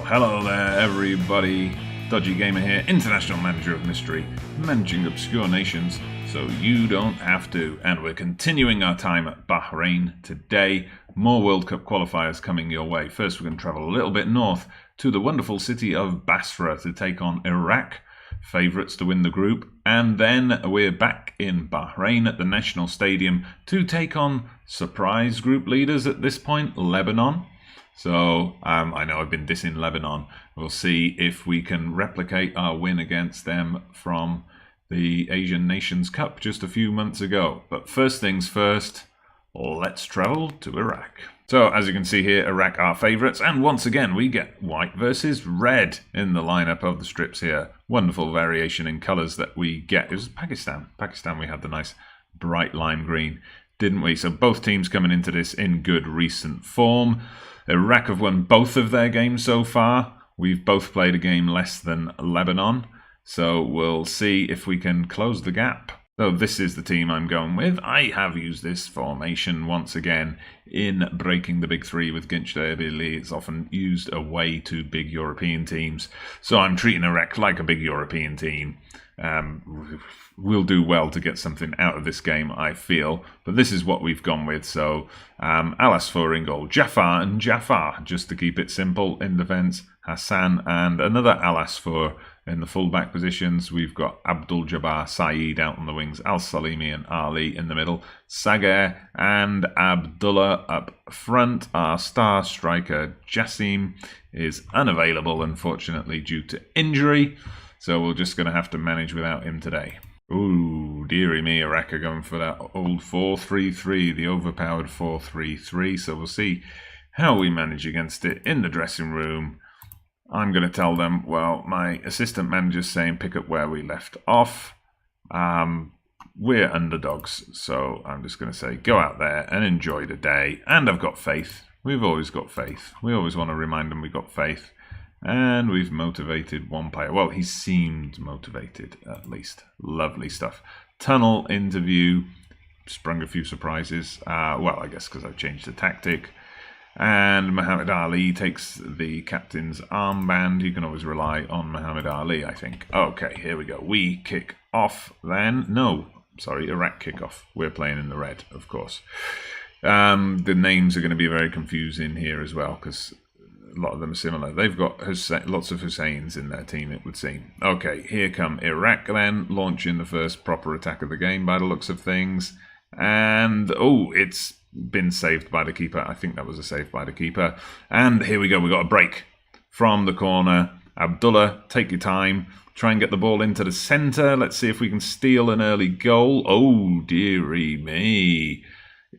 hello there everybody. Dodgy Gamer here, International Manager of Mystery, managing obscure nations so you don't have to. And we're continuing our time at Bahrain today. More World Cup qualifiers coming your way. First, we're going to travel a little bit north to the wonderful city of Basra to take on Iraq, favourites to win the group. And then we're back in Bahrain at the National Stadium to take on surprise group leaders at this point, Lebanon. So I know I've been dissing Lebanon. We'll see if we can replicate our win against them from the Asian Nations Cup just a few months ago. But first things first, let's travel to Iraq. So as you can see here, Iraq are favourites. And once again, we get white versus red in the lineup of the strips here. Wonderful variation in colours that we get. It was Pakistan. Pakistan, we had the nice bright lime green, didn't we? So both teams coming into this in good recent form. Iraq have won both of their games so far. We've both played a game less than Lebanon. So we'll see if we can close the gap. So this is the team I'm going with. I have used this formation once again in breaking the big three with Ginçlerbirliği. It's often used away to big European teams. So I'm treating Iraq like a big European team. We'll do well to get something out of this game, I feel. But this is what we've gone with. So Al-Asfour in goal, Jafar and Jafar, just to keep it simple. In defence, Hassan and another Al-Asfour. In the full-back positions, we've got Abdul Jabbar Saeed out on the wings, Al-Salimi and Ali in the middle, Sager and Abdullah up front. Our star striker, Jassim, is unavailable, unfortunately, due to injury. So we're just going to have to manage without him today. Ooh, dearie me, Iraq are going for that old 4-3-3, the overpowered 4-3-3. So we'll see how we manage against it in the dressing room. I'm going to tell them, well, my assistant manager's saying pick up where we left off. We're underdogs, so I'm just going to say go out there and enjoy the day. And I've got faith. We've always got faith. We always want to remind them we've got faith. And we've motivated one player. Well, he seemed motivated, at least. Lovely stuff. Tunnel interview. Sprung a few surprises. Well, I guess because I've changed the tactic. And Muhammad Ali takes the captain's armband. You can always rely on Muhammad Ali, I think. Okay, here we go. We kick off then. No, sorry, Iraq kick off. We're playing in the red, of course. The names are going to be very confusing here as well, because a lot of them are similar. They've got lots of Husseins in their team, it would seem. Okay, here come Iraq then, launching the first proper attack of the game by the looks of things. And, oh, it's been saved by the keeper. I think that was a save by the keeper. And here we go. We got a break from the corner. Abdullah, take your time. Try and get the ball into the centre. Let's see if we can steal an early goal. Oh, dearie me.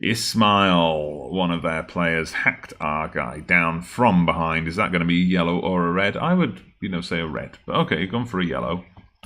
Ismail, one of their players, hacked our guy down from behind. Is that going to be yellow or a red? I would, say a red. But okay, you've gone for a yellow.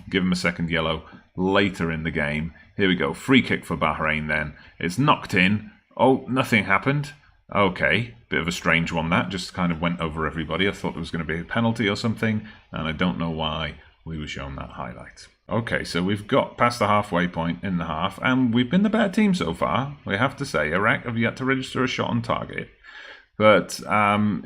Give him a second yellow later in the game. Here we go. Free kick for Bahrain then. It's knocked in. Oh, nothing happened. Okay, bit of a strange one that. Just kind of went over everybody. I thought there was going to be a penalty or something. And I don't know why we were shown that highlight. Okay, so we've got past the halfway point in the half. And we've been the better team so far. We have to say, Iraq have yet to register a shot on target. But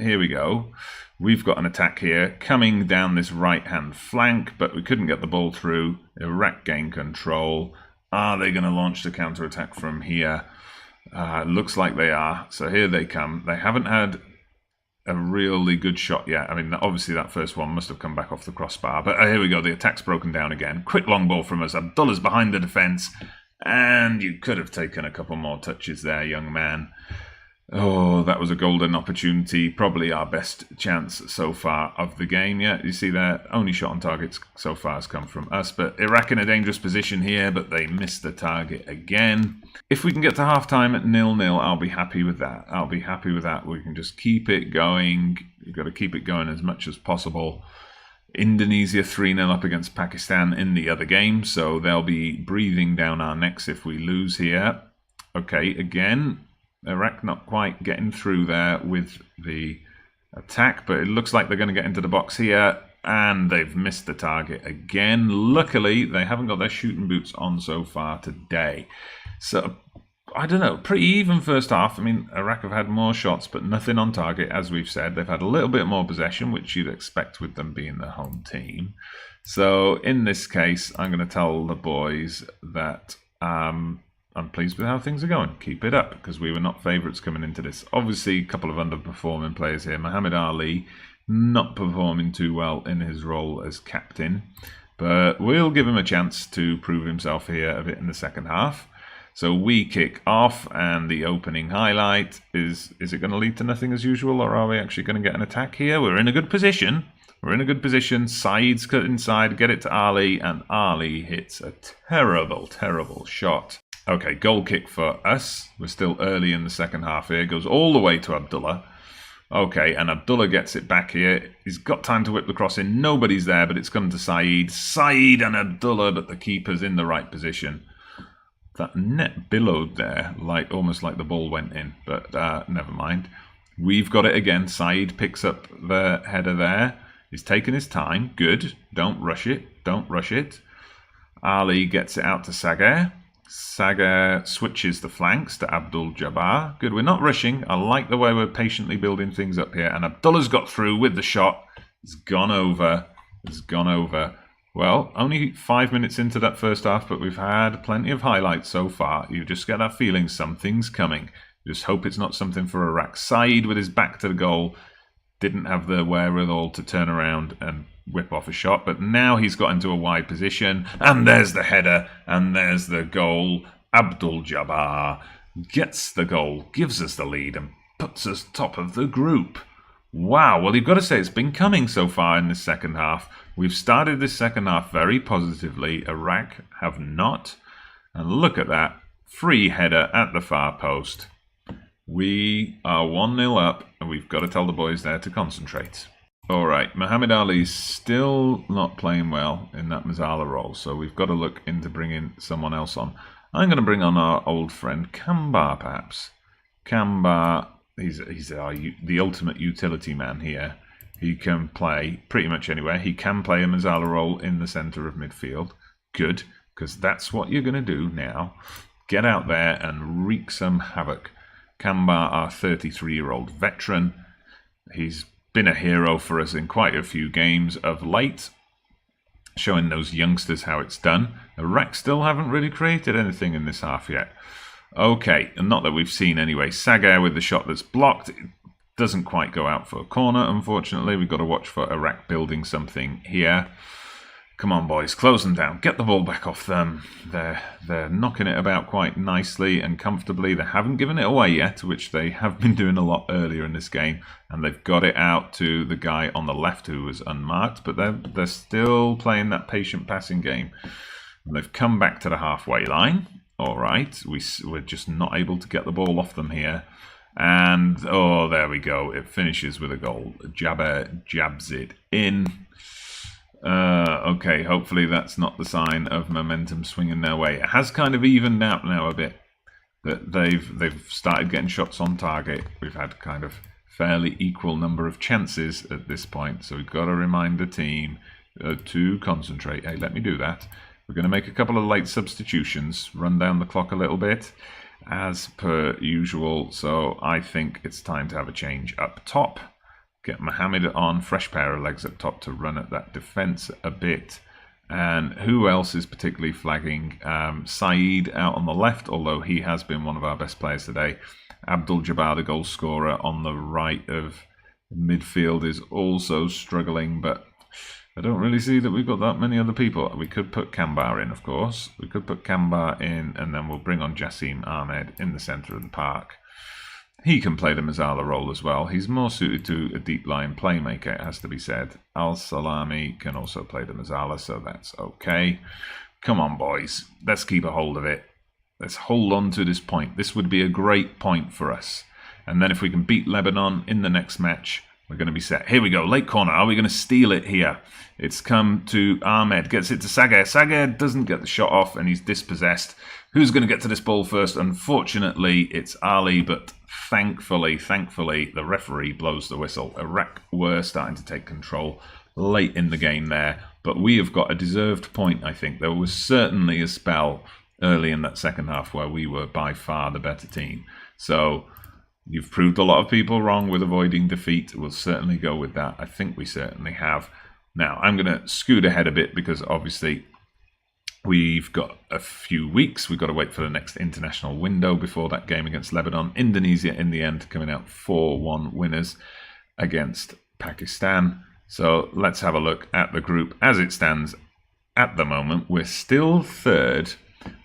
here we go. We've got an attack here coming down this right-hand flank. But we couldn't get the ball through. Iraq gain control. Are they going to launch the counter-attack from here? Looks like they are. So here they come. They haven't had a really good shot yet. I mean, obviously that first one must have come back off the crossbar. But here we go. The attack's broken down again. Quick long ball from us. Abdullah's behind the defence. And you could have taken a couple more touches there, young man. Oh, that was a golden opportunity. Probably our best chance so far of the game. Yeah, you see there, only shot on targets so far has come from us. But Iraq in a dangerous position here, but they missed the target again. If we can get to half-time at 0-0, I'll be happy with that. I'll be happy with that. We can just keep it going. You've got to keep it going as much as possible. Indonesia 3-0 up against Pakistan in the other game, so they'll be breathing down our necks if we lose here. Okay, again, Iraq not quite getting through there with the attack, but it looks like they're going to get into the box here, and they've missed the target again. Luckily, they haven't got their shooting boots on so far today. So I don't know, pretty even first half. I mean, Iraq have had more shots, but nothing on target, as we've said. They've had a little bit more possession, which you'd expect with them being the home team. So in this case, I'm going to tell the boys that I'm pleased with how things are going. Keep it up, because we were not favourites coming into this. Obviously, a couple of underperforming players here. Muhammad Ali not performing too well in his role as captain, but we'll give him a chance to prove himself here a bit in the second half. So we kick off, and the opening highlight is it going to lead to nothing as usual, or are we actually going to get an attack here? We're in a good position. We're in a good position. Saeed's cut inside, get it to Ali, and Ali hits a terrible, terrible shot. Okay, goal kick for us. We're still early in the second half here. Goes all the way to Abdullah. Okay, and Abdullah gets it back here. He's got time to whip the cross in. Nobody's there, but it's gone to Saeed. Saeed and Abdullah, but the keeper's in the right position. That net billowed there, almost like the ball went in, but never mind. We've got it again. Saeed picks up the header there. He's taking his time. Good. Don't rush it. Don't rush it. Ali gets it out to Sagar. Sagar switches the flanks to Abdul Jabbar. Good. We're not rushing. I like the way we're patiently building things up here. And Abdullah's got through with the shot. It's gone over. It's gone over. Well, only 5 minutes into that first half, but we've had plenty of highlights so far. You just get that feeling something's coming. Just hope it's not something for Iraq. Saeed, with his back to the goal, didn't have the wherewithal to turn around and whip off a shot, but now he's got into a wide position, and there's the header, and there's the goal. Abdul Jabbar gets the goal, gives us the lead, and puts us top of the group. Wow, well, you've got to say it's been coming so far in this second half. We've started this second half very positively. Iraq have not. And look at that. Free header at the far post. We are 1-0 up, and we've got to tell the boys there to concentrate. All right, Muhammad Ali's still not playing well in that Mazzala role, so we've got to look into bringing someone else on. I'm going to bring on our old friend Kambar, perhaps. Kambar, he's the ultimate utility man here. He can play pretty much anywhere. He can play a Mazzala role in the centre of midfield. Good, because that's what you're going to do now. Get out there and wreak some havoc. Kambar, our 33-year-old veteran, he's been a hero for us in quite a few games of late, showing those youngsters how it's done. Iraq still haven't really created anything in this half yet. Okay, and not that we've seen anyway. Sagar with the shot that's blocked. It doesn't quite go out for a corner, unfortunately. We've got to watch for Iraq building something here. Come on, boys, close them down. Get the ball back off them. They're knocking it about quite nicely and comfortably. They haven't given it away yet, which they have been doing a lot earlier in this game. And they've got it out to the guy on the left who was unmarked. But they're still playing that patient passing game. And they've come back to the halfway line. All right, we're just not able to get the ball off them here. And, oh, there we go. It finishes with a goal. Jabbar jabs it in. Okay, hopefully that's not the sign of momentum swinging their way. It has kind of evened out now a bit. That they've started getting shots on target. We've had kind of fairly equal number of chances at this point. So we've got to remind the team to concentrate. Hey, let me do that. We're going to make a couple of late substitutions, run down the clock a little bit, as per usual. So I think it's time to have a change up top. Get Mohammed on, fresh pair of legs up top to run at that defence a bit. And who else is particularly flagging? Saeed out on the left, although he has been one of our best players today. Abdul Jabbar, the goal scorer, on the right of midfield is also struggling, but I don't really see that we've got that many other people. We could put Kambar in, of course. We could put Kambar in, and then we'll bring on Jassim Ahmed in the centre of the park. He can play the Mazzala role as well. He's more suited to a deep line playmaker, it has to be said. Al-Salami can also play the Mazzala, so that's okay. Come on, boys. Let's keep a hold of it. Let's hold on to this point. This would be a great point for us. And then if we can beat Lebanon in the next match, we're going to be set. Here we go, late corner. Are we going to steal it here? It's come to Ahmed, gets it to Sagar. Sagar doesn't get the shot off, and he's dispossessed. Who's going to get to this ball first? Unfortunately, it's Ali, but thankfully, the referee blows the whistle. Iraq were starting to take control late in the game there, but we have got a deserved point, I think. There was certainly a spell early in that second half where we were by far the better team. So you've proved a lot of people wrong with avoiding defeat. We'll certainly go with that. I think we certainly have. Now, I'm going to scoot ahead a bit because obviously we've got a few weeks. We've got to wait for the next international window before that game against Lebanon. Indonesia, in the end, coming out 4-1 winners against Pakistan. So let's have a look at the group as it stands at the moment. We're still third.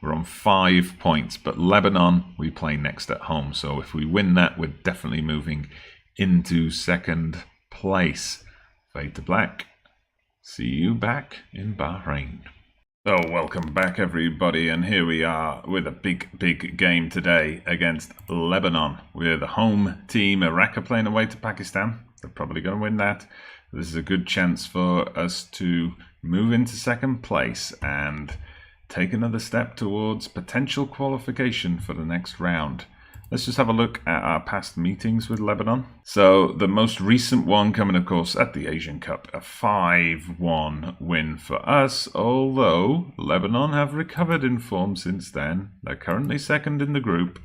We're on 5 points, but Lebanon, we play next at home. So if we win that, we're definitely moving into second place. Fade to black. See you back in Bahrain. Oh, welcome back, everybody. And here we are with a big game today against Lebanon. We're the home team. Iraq are playing away to Pakistan. They're probably going to win that. This is a good chance for us to move into second place and take another step towards potential qualification for the next round. Let's just have a look at our past meetings with Lebanon. So the most recent one coming, of course, at the Asian Cup, a 5-1 win for us, although Lebanon have recovered in form since then. They're currently second in the group.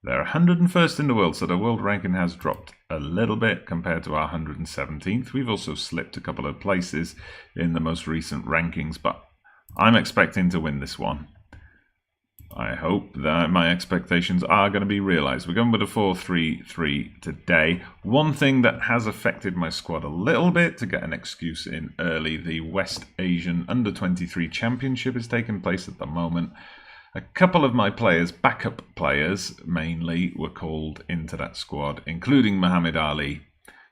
They're 101st in the world, so their world ranking has dropped a little bit compared to our 117th. We've also slipped a couple of places in the most recent rankings, but I'm expecting to win this one. I hope that my expectations are going to be realised. We're going with a 4-3-3 today. One thing that has affected my squad a little bit, to get an excuse in early, the West Asian Under-23 Championship is taking place at the moment. A couple of my players, backup players mainly, were called into that squad, including Muhammad Ali.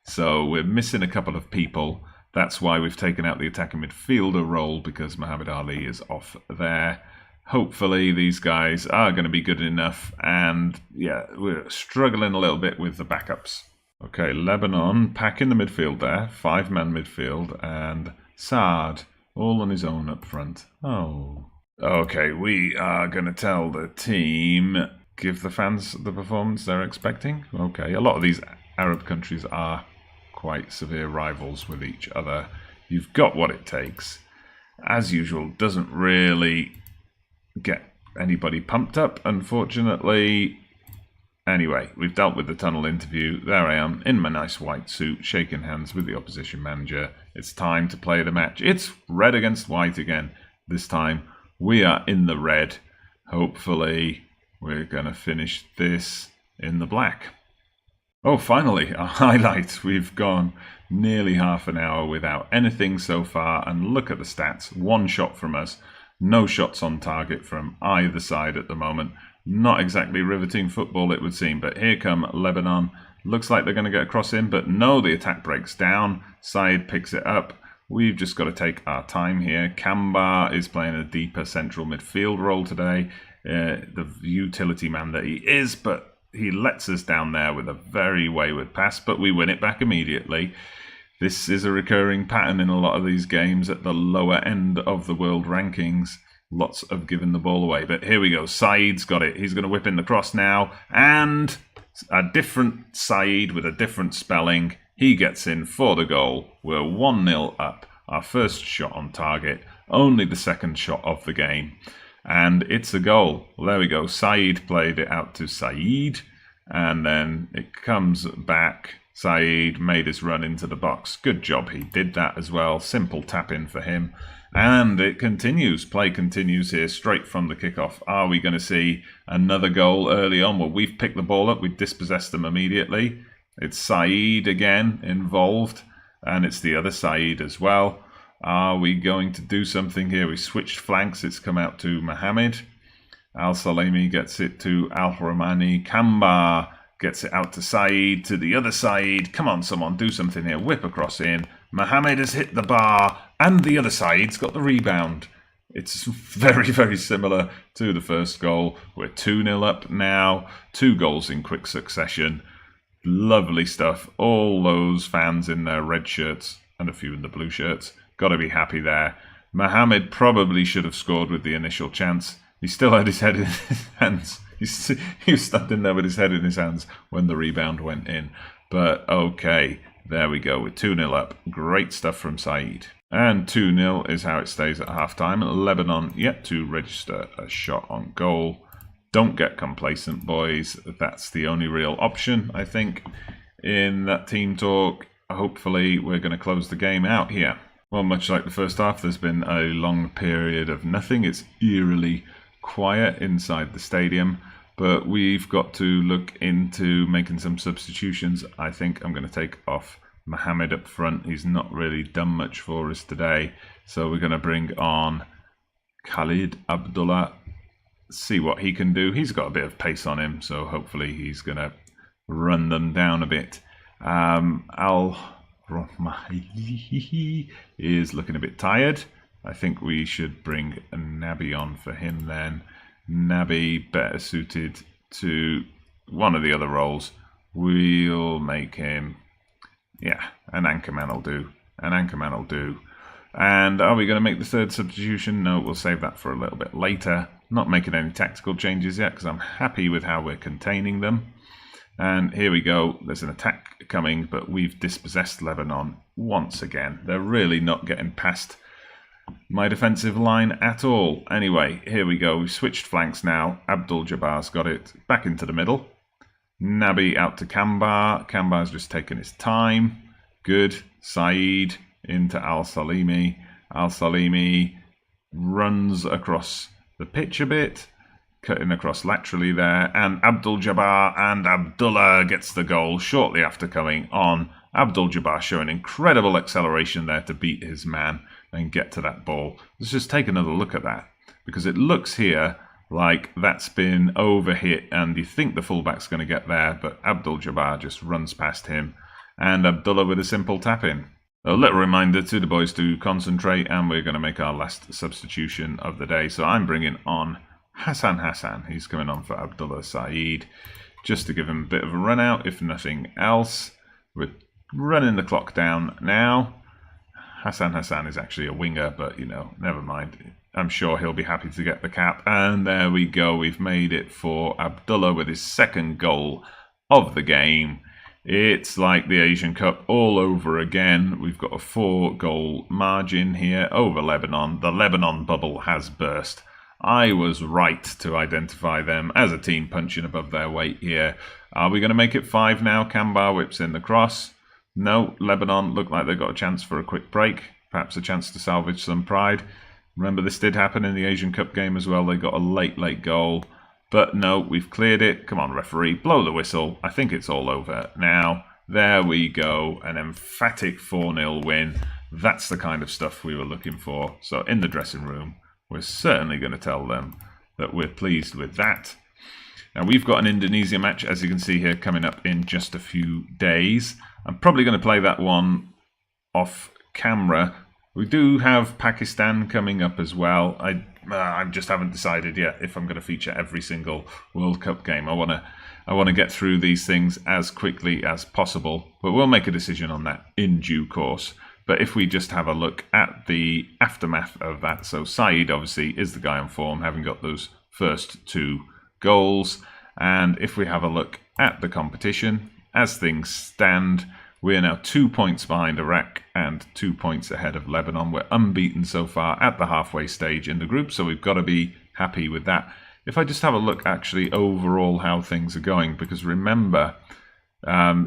So we're missing a couple of people. That's why we've taken out the attacking midfielder role, because Muhammad Ali is off there. Hopefully these guys are going to be good enough, and yeah, we're struggling a little bit with the backups. Okay, Lebanon packing the midfield there, 5-man midfield, and Saad all on his own up front. Oh. Okay, we are going to tell the team, give the fans the performance they're expecting. Okay, a lot of these Arab countries are quite severe rivals with each other. You've got what it takes. As usual, doesn't really get anybody pumped up, unfortunately. Anyway, we've dealt with the tunnel interview. There I am in my nice white suit, shaking hands with the opposition manager. It's time to play the match. It's red against white again. This time we are in the red. Hopefully we're going to finish this in the black. Oh, finally, a highlight. We've gone nearly half an hour without anything so far, and look at the stats. 1 shot from us. No shots on target from either side at the moment. Not exactly riveting football, it would seem. But here come Lebanon. Looks like they're going to get across in, but no, the attack breaks down. Said picks it up. We've just got to take our time here. Kamba is playing a deeper central midfield role today. The utility man that he is, but he lets us down there with a very wayward pass, but we win it back immediately. This is a recurring pattern in a lot of these games at the lower end of the world rankings. Lots of giving the ball away. But here we go. Said's got it. He's going to whip in the cross now. And a different Said with a different spelling. He gets in for the goal. We're 1-0 up. Our first shot on target. Only the second shot of the game. And it's a goal. Well, there we go. Said played it out to Said. And then it comes back. Said made his run into the box. Good job he did that as well. Simple tap in for him. And it continues. Play continues here straight from the kickoff. Are we going to see another goal early on? Well, we've picked the ball up. We've dispossessed them immediately. It's Said again involved. And it's the other Said as well. Are we going to do something here? We switched flanks. It's come out to Mohammed. Al-Salami gets it to Al-Rahmani. Kamba gets it out to Said, to the other side. Come on, someone, do something here. Whip across in. Mohammed has hit the bar, and the other side's got the rebound. It's very, very similar to the first goal. We're 2-0 up now. 2 goals in quick succession. Lovely stuff. All those fans in their red shirts, and a few in the blue shirts. Got to be happy there. Mohammed probably should have scored with the initial chance. He still had his head in his hands. He was standing there with his head in his hands when the rebound went in. But okay, There we go, we're 2-0 up. Great stuff from Saeed. And 2-0 is how it stays at half-time. Lebanon yet to register a shot on goal. Don't get complacent, boys. That's the only real option, I think, in that team talk. Hopefully, we're going to close the game out here. Well, much like the first half, there's been a long period of nothing. It's eerily quiet inside the stadium, but we've got to look into making some substitutions. I think I'm going to take off Mohamed up front. He's not really done much for us today, so we're going to bring on Khalid Abdullah, see what he can do. He's got a bit of pace on him, so hopefully he's going to run them down a bit. Al-Rahmahi is looking a bit tired. I think we should bring Nabi on for him then. Nabi better suited to one of the other roles. We'll make him, yeah, an anchorman will do. An anchorman will do. And are we going to make the third substitution? No, we'll save that for a little bit later. Not making any tactical changes yet because I'm happy with how we're containing them. And here we go. There's an attack coming, but we've dispossessed Lebanon once again. They're really not getting past my defensive line at all. Anyway, here we go. We've switched flanks now. Abdul Jabbar's got it back into the middle. Nabi out to Kambar. Kambar's just taken his time. Good. Saeed into Al-Salimi. Al-Salimi runs across the pitch a bit, cutting across laterally there, and Abdul Jabbar and Abdullah gets the goal shortly after coming on. Abdul Jabbar showing incredible acceleration there to beat his man and get to that ball. Let's just take another look at that, because it looks here like that's been overhit and you think the fullback's going to get there, but Abdul Jabbar just runs past him and Abdullah with a simple tap in. A little reminder to the boys to concentrate, and we're going to make our last substitution of the day. So I'm bringing on Hassan. He's coming on for Abdullah Saeed, just to give him a bit of a run out, if nothing else. We're running the clock down now. Hassan is actually a winger, but, you know, never mind. I'm sure he'll be happy to get the cap. And there we go. We've made it for Abdullah with his second goal of the game. It's like the Asian Cup all over again. We've got a 4-goal margin here over Lebanon. The Lebanon bubble has burst. I was right to identify them as a team punching above their weight here. Are we going to make it 5 now? Kambar whips in the cross. No, Lebanon look like they've got a chance for a quick break. Perhaps a chance to salvage some pride. Remember, this did happen in the Asian Cup game as well. They got a late goal. But no, we've cleared it. Come on, referee, blow the whistle. I think it's all over now. There we go. An emphatic 4-0 win. That's the kind of stuff we were looking for. So in the dressing room, we're certainly going to tell them that we're pleased with that. Now, we've got an Indonesia match, as you can see here, coming up in just a few days. I'm probably going to play that one off camera. We do have Pakistan coming up as well. I just haven't decided yet if I'm going to feature every single World Cup game. I want to get through these things as quickly as possible, but we'll make a decision on that in due course. But if we just have a look at the aftermath of that, so Saeed obviously is the guy on form, having got those first 2 goals. And if we have a look at the competition, as things stand, we're now 2 points behind Iraq and 2 points ahead of Lebanon. We're unbeaten so far at the halfway stage in the group, so we've got to be happy with that. If I just have a look actually overall how things are going, because remember,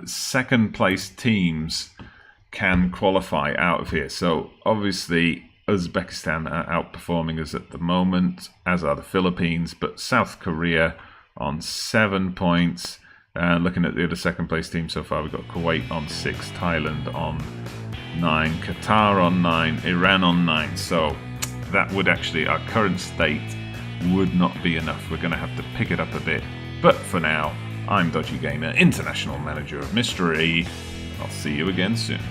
second place teams can qualify out of here. So obviously Uzbekistan are outperforming us at the moment, as are the Philippines, but South Korea on 7 points. Looking at the other second place team so far, we've got Kuwait on 6, Thailand on 9, Qatar on 9, Iran on 9. So that would actually, our current state would not be enough. We're going to have to pick it up a bit. But for now, I'm Dodgy Gamer, International Manager of Mystery. I'll see you again soon.